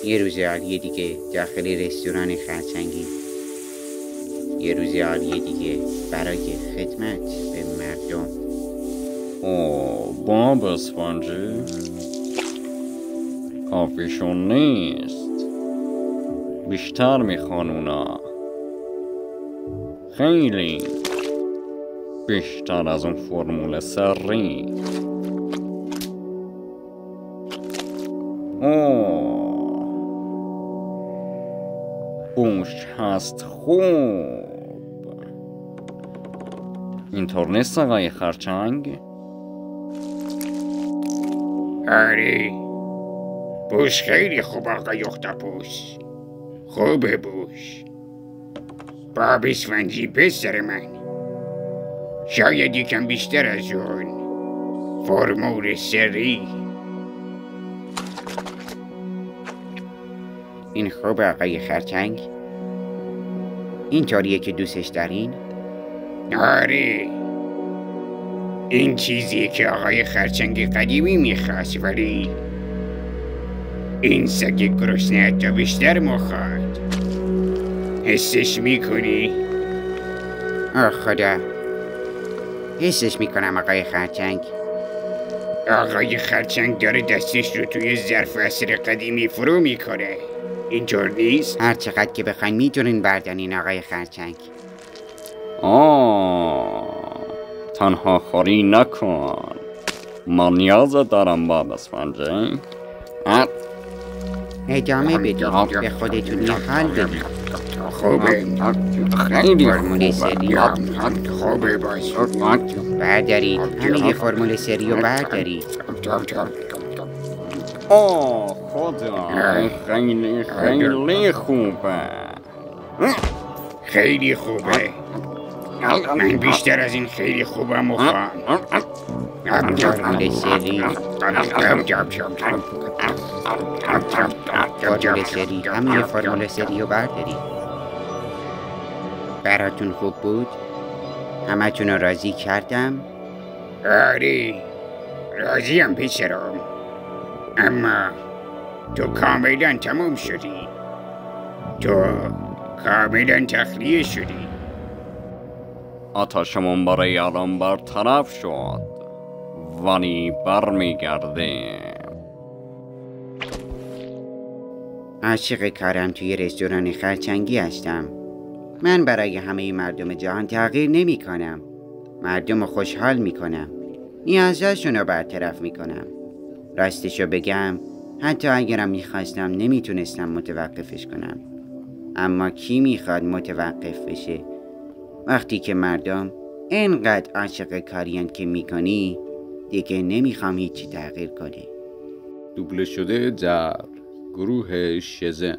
یه روز عالی دیگه داخل رستوران خرچنگی. یه روز عالی دیگه برای خدمت به مردم. باب اسفنجی کافیشون نیست، بیشتر میخوان اونا، خیلی بیشتر از اون فرمول سری. بوش هست خوب. اینطور نیست آقای خرچنگ؟ آره، بوش خیلی خوب آقای اختاپوس. خوبه بوش. باب اسفنجی پسر من. شاید یکم بیشتر از اون فرمول سری. این خوبه آقای خرچنگ؟ اینطوریه که دوستش دارین؟ آره، این چیزیه که آقای خرچنگ قدیمی میخواست، ولی این سگ گرسنه حتی بیشتر میخواد. حسش میکنی؟ خدا، حسش میکنم آقای خرچنگ. آقای خرچنگ داره دستش رو توی ظرف عصر قدیمی فرو میکنه. اینطور نیست؟ هر چقدر که بخواین میتونین بردارین آقای خرچنگ. تنها خوری نکن، من نیاز دارم باب اسفنجی. ادامه بدید، به خودتون یه حال بدید. خوبه، خیلی فرمول سری خوبه باش. بردارید، همه فرمول سری رو بردارید. خدا، خیلی خیلی خوبه. خیلی خوبه. من بیشتر از این خیلی خوبه میخوام. فرمول سری، فرمول سری، همه فرمول سری رو بردارید. براتون خوب بود؟ همتون رو راضی کردم؟ آره، راضیم پسرم. اما تو کاملا تموم شدی. تو کاملا تخلیه شدی. آتشمون برای الان برطرف شد، ولی برمیگردیم. عاشق کارم توی رستوران خرچنگی هستم. من برای همه مردم جهان تغییر نمی کنم. مردم رو خوشحال می کنم. نیازشون رو برطرف می کنم. راستشو بگم، حتی اگرم میخواستم نمیتونستم متوقفش کنم. اما کی میخواد متوقف بشه؟ وقتی که مردم اینقدر عاشق کارین که میکنی، دیگه نمیخوام هیچی تغییر کنه. دوبله شده در گروه شزن.